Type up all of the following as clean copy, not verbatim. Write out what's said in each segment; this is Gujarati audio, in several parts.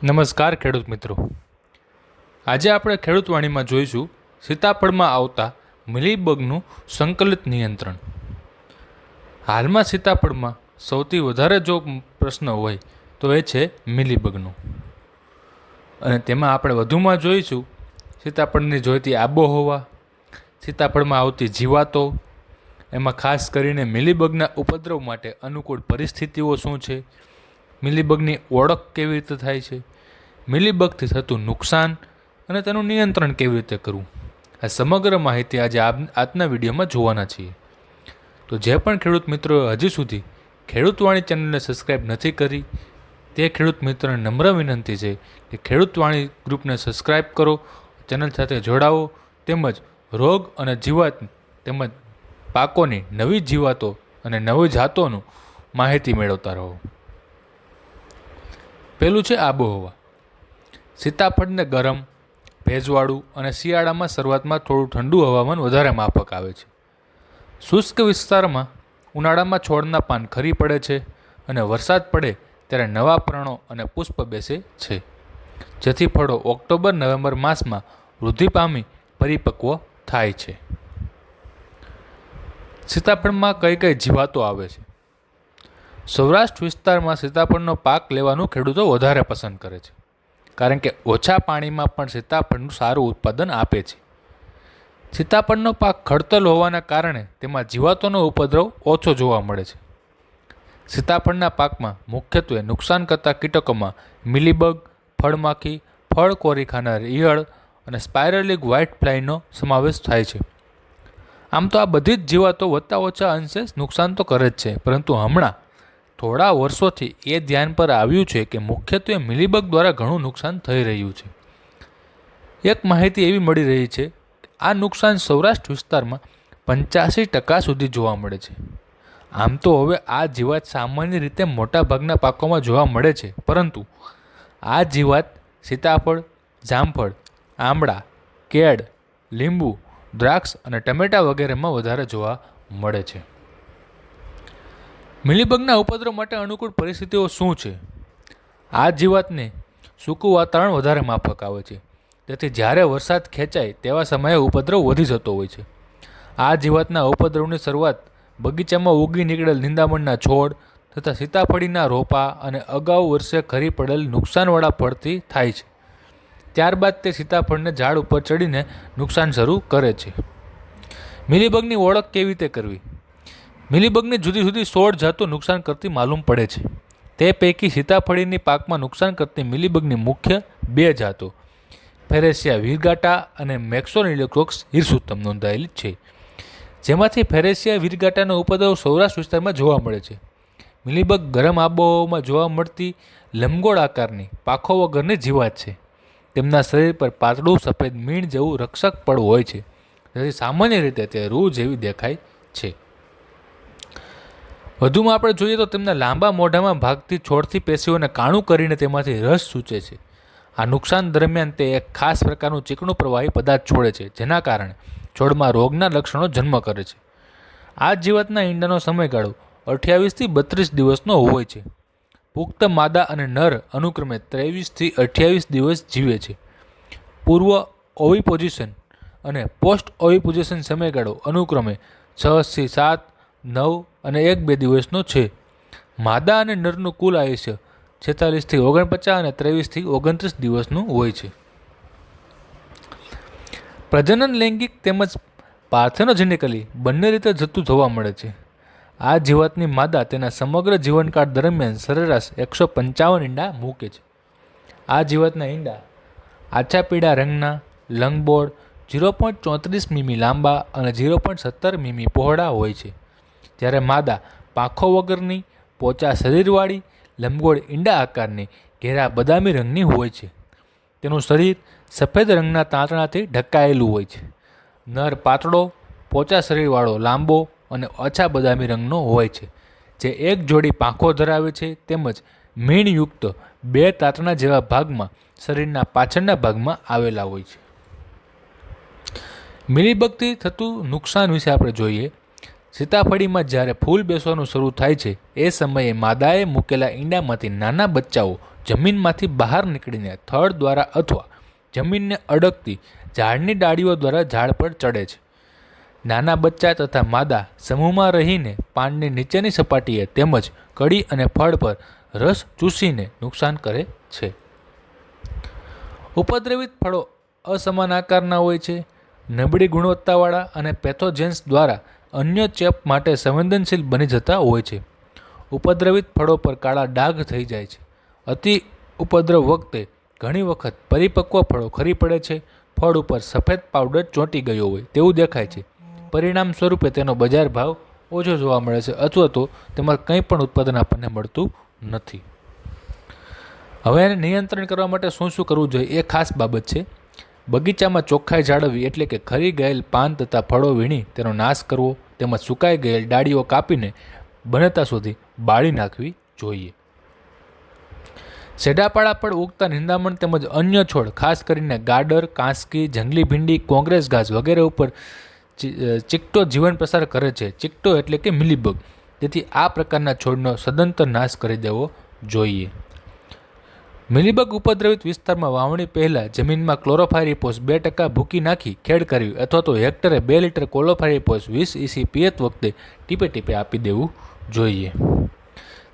નમસ્કાર ખેડૂત મિત્રો, આજે આપણે ખેડૂત વાણીમાં જોઈશું સીતાફળમાં આવતા મિલીબગનું સંકલિત નિયંત્રણ. હાલમાં સીતાફળમાં સૌથી વધારે જો પ્રશ્ન હોય તો એ છે મિલીબગનો, અને તેમાં આપણે વધુમાં જોઈશું સીતાફળની જોઈતી આબોહવા, સીતાફળમાં આવતી જીવાતો, એમાં ખાસ કરીને મિલીબગના ઉપદ્રવ માટે અનુકૂળ પરિસ્થિતિઓ શું છે, મિલીબગની ઓળખ કેવી રીતે થાય છે, મિલીબગથી થતું નુકસાન અને તેનું નિયંત્રણ કેવી રીતે કરવું, આ સમગ્ર માહિતી આજે આજના વિડીયોમાં જોવાના છીએ. તો જે પણ ખેડૂત મિત્રોએ હજી સુધી ખેડૂતવાણી ચેનલને સબસ્ક્રાઈબ નથી કરી તે ખેડૂત મિત્રોને નમ્ર વિનંતી છે કે ખેડૂતવાણી ગ્રુપને સબસ્ક્રાઈબ કરો, ચેનલ સાથે જોડાવો, તેમજ રોગ અને જીવાત તેમજ પાકોની નવી જીવાતો અને નવી જાતોનું માહિતી મેળવતા રહો. પહેલું છે આબોહવા. સીતાફળને ગરમ, ભેજવાળું અને શિયાળામાં શરૂઆતમાં થોડું ઠંડુ હવામાન વધારે માફક આવે છે. શુષ્ક વિસ્તારમાં ઉનાળામાં છોડના પાન ખરી પડે છે અને વરસાદ પડે ત્યારે નવા પર્ણો અને પુષ્પ બેસે છે, જેથી ફળો ઓક્ટોબર-નવેમ્બર માસમાં વૃદ્ધિ પામી પરિપક્વ થાય છે. સીતાફળમાં કઈ કઈ જીવાતો આવે છે? સૌરાષ્ટ્ર વિસ્તારમાં સીતાફળનો પાક લેવાનું ખેડૂતો વધારે પસંદ કરે છે, કારણ કે ઓછા પાણીમાં પણ સીતાફળનું સારું ઉત્પાદન આપે છે. સીતાફળનો પાક ખડતલ હોવાના કારણે તેમાં જીવાતોનો ઉપદ્રવ ઓછો જોવા મળે છે. સીતાફળના પાકમાં મુખ્યત્વે નુકસાન કરતા કીટકોમાં મિલીબગ, ફળમાખી, ફળ કોરી ખાનાર ઈયળ અને સ્પાઇરલિક વ્હાઇટ ફ્લાયનો સમાવેશ થાય છે. આમ તો આ બધી જ જીવાતો વત્તા ઓછા અંશે નુકસાન તો કરે જ છે, પરંતુ હમણાં થોડા વર્ષોથી એ ધ્યાન પર આવ્યું છે કે મુખ્યત્વે મિલીબગ દ્વારા ઘણું નુકસાન થઈ રહ્યું છે. એક માહિતી એવી મળી રહી છે કે આ નુકસાન સૌરાષ્ટ્ર વિસ્તારમાં 85% સુધી જોવા મળે છે. આમ તો હવે આ જીવાત સામાન્ય રીતે મોટાભાગના પાકોમાં જોવા મળે છે, પરંતુ આ જીવાત સીતાફળ, જામફળ, આંબળા, કેળ, લીંબુ, દ્રાક્ષ અને ટમેટા વગેરેમાં વધારે જોવા મળે છે. મિલીબગના ઉપદ્રવ માટે અનુકૂળ પરિસ્થિતિઓ શું છે? આ જીવાતને સૂકું વાતાવરણ વધારે માફક આવે છે, તેથી જ્યારે વરસાદ ખેંચાય તેવા સમયે ઉપદ્રવ વધી જતો હોય છે. આ જીવાતના ઉપદ્રવની શરૂઆત બગીચામાં ઉગી નીકળેલ નિંદામણના છોડ તથા સીતાફળીના રોપા અને અગાઉ વર્ષે ખરી પડેલ નુકસાનવાળા ફળથી થાય છે. ત્યારબાદ તે સીતાફળને ઝાડ ઉપર ચડીને નુકસાન શરૂ કરે છે. મિલીબગની ઓળખ કેવી રીતે કરવી? મિલીબગની જુદી જુદી 16 જાતો નુકસાન કરતી માલુમ પડે છે. તે પૈકી સીતાફળીની પાકમાં નુકસાન કરતી મિલીબગની મુખ્ય 2 જાતો ફેરેસિયા વિરગાટા અને મેક્સોનિલોકોક્સ હિરસુતમ નોંધાયેલી છે, જેમાંથી ફેરેસિયા વિરગાટાનો ઉપદ્રવ સૌરાષ્ટ્ર વિસ્તારમાં જોવા મળે છે. મિલીબગ ગરમ આબોહવામાં જોવા મળતી લંબગોળ આકારની પાંખો વગરની જીવાત છે. તેમના શરીર પર પાતળું સફેદ મીણ જેવું રક્ષક પડ હોય છે, જેથી સામાન્ય રીતે તે રૂ જેવી દેખાય છે. વધુમાં આપણે જોઈએ તો તેમના લાંબા મોઢામાં ભાગથી છોડથી પેશીઓને કાણું કરીને તેમાંથી રસ સૂચે છે. આ નુકસાન દરમિયાન તે એક ખાસ પ્રકારનું ચીકણું પ્રવાહી પદાર્થ છોડે છે, જેના કારણે છોડમાં રોગના લક્ષણો જન્મ કરે છે. આ જીવાતના ઈંડાનો સમયગાળો 28 થી 32 દિવસનો હોય છે. પુખ્ત માદા અને નર અનુક્રમે 23 થી 28 દિવસ જીવે છે. પૂર્વ ઓવિપોઝિશન અને પોસ્ટ ઓવિપોઝિશન સમયગાળો અનુક્રમે 6 થી 7, 9 અને 1-2 દિવસનો છે. માદા અને નરનું કુલ આયુષ્ય 46 થી 49 અને 23 થી 29 દિવસનું હોય છે. પ્રજનન લૈંગિક તેમજ પાર્થેનોજેનિકલી બંને રીતે જતું જોવા મળે છે. આ જીવાતની માદા તેના સમગ્ર જીવનકાળ દરમિયાન સરેરાશ 155 ઈંડા મૂકે છે. આ જીવાતના ઈંડા આછા પીળા રંગના, લંગબોળ, 0.34 મીમી લાંબા અને 0.17 મીમી પહોળા હોય છે, જ્યારે માદા પાંખો વગરની, પોચા શરીરવાળી, લંબગોળ ઈંડા આકારની, ઘેરા બદામી રંગની હોય છે. તેનું શરીર સફેદ રંગના તાંતણાથી ઢંકાયેલું હોય છે. નર પાતળો, પોચા શરીરવાળો, લાંબો અને આછા બદામી રંગનો હોય છે, જે એક જોડી પાંખો ધરાવે છે, તેમજ મીણયુક્ત 2 તાંતણા જેવા ભાગમાં શરીરના પાછળના ભાગમાં આવેલા હોય છે. મિલીબગથી થતું નુકસાન વિશે આપણે જોઈએ. સીતાફળીમાં જ્યારે ફૂલ બેસવાનું શરૂ થાય છે એ સમયે માદાએ મૂકેલા ઈંડામાંથી નાના બચ્ચાઓ જમીનમાંથી બહાર નીકળીને થડ દ્વારા અથવા જમીનને અડકતી ઝાડની ડાળીઓ દ્વારા ઝાડ પર ચડે છે. નાના બચ્ચા તથા માદા સમૂહમાં રહીને પાનની નીચેની સપાટીએ તેમજ કળી અને ફળ પર રસ ચૂસીને નુકસાન કરે છે. ઉપદ્રવિત ફળો અસમાન આકારના હોય છે, નબળી ગુણવત્તાવાળા અને પેથોજેન્સ દ્વારા અન્ય ચેપ માટે સંવેદનશીલ બની જતા હોય છે. ઉપદ્રવિત ફળો પર કાળા ડાઘ થઈ જાય છે. અતિ ઉપદ્રવ વખતે ઘણી વખત પરિપક્વ ફળો ખરી પડે છે. ફળ ઉપર સફેદ પાવડર ચોંટી ગયો હોય તેવું દેખાય છે. પરિણામ સ્વરૂપે તેનો બજાર ભાવ ઓછો જોવા મળે છે અથવા તો તેમાં કંઈ પણ ઉત્પાદન આપણને મળતું નથી. હવે એને નિયંત્રણ કરવા માટે શું કરવું જોઈએ એ ખાસ બાબત છે. બગીચામાં ચોખ્ખાઈ જાળવવી એટલે કે ખરી ગયેલ પાન તથા ફળો વીણી તેનો નાશ કરવો, તેમજ સુકાઈ ગયેલ ડાળીઓ કાપીને બને ત્યાં સુધી બાળી નાખવી જોઈએ. સેડાપાડા પર ઉગતા નિંદામણ તેમજ અન્ય છોડ ખાસ કરીને ગાડર, કાંસકી, જંગલી ભીંડી, કોંગ્રેસ ઘાસ વગેરે ઉપર ચીકટો જીવન પ્રસાર કરે છે. ચીકટો એટલે કે મિલીબગ. તેથી આ પ્રકારના છોડનો સદંતર નાશ કરી દેવો જોઈએ. મિલીબગ ઉપદ્રવિત વિસ્તારમાં વાવણી પહેલાં જમીનમાં ક્લોરોફાયરીપોસ 2% ભૂકી નાખી ખેડ કરવી અથવા તો હેક્ટરે 2 લિટર ક્લોરોફાયરીપોસ 20 EC પિયત વખતે ટીપે ટીપે આપી દેવું જોઈએ.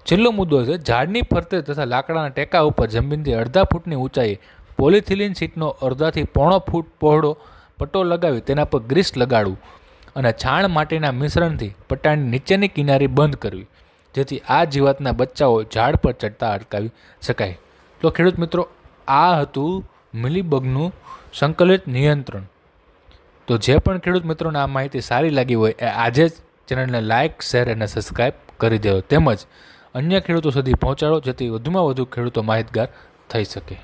છેલ્લો મુદ્દો છે ઝાડની ફરતે તથા લાકડાના ટેકા ઉપર જમીનથી અડધા ફૂટની ઊંચાઈએ પોલિથિલિન શીટનો અડધાથી પોણો ફૂટ પહોળો પટ્ટો લગાવી તેના પર ગ્રીસ લગાડવું અને છાણ માટીના મિશ્રણથી પટ્ટાની નીચેની કિનારી બંધ કરવી, જેથી આ જીવાતના બચ્ચાઓ ઝાડ પર ચડતા અટકાવી શકાય. તો ખેડૂત મિત્રો, આ હતું મિલીબગનું સંકલિત નિયંત્રણ. તો જે પણ ખેડૂત મિત્રોને આ માહિતી સારી લાગી હોય એ આજે જ ચેનલને લાઇક, શેર અને સબસ્ક્રાઈબ કરી દેવો, તેમજ અન્ય ખેડૂતો સુધી પહોંચાડો જેથી વધુમાં વધુ ખેડૂતો માહિતગાર થઈ શકે.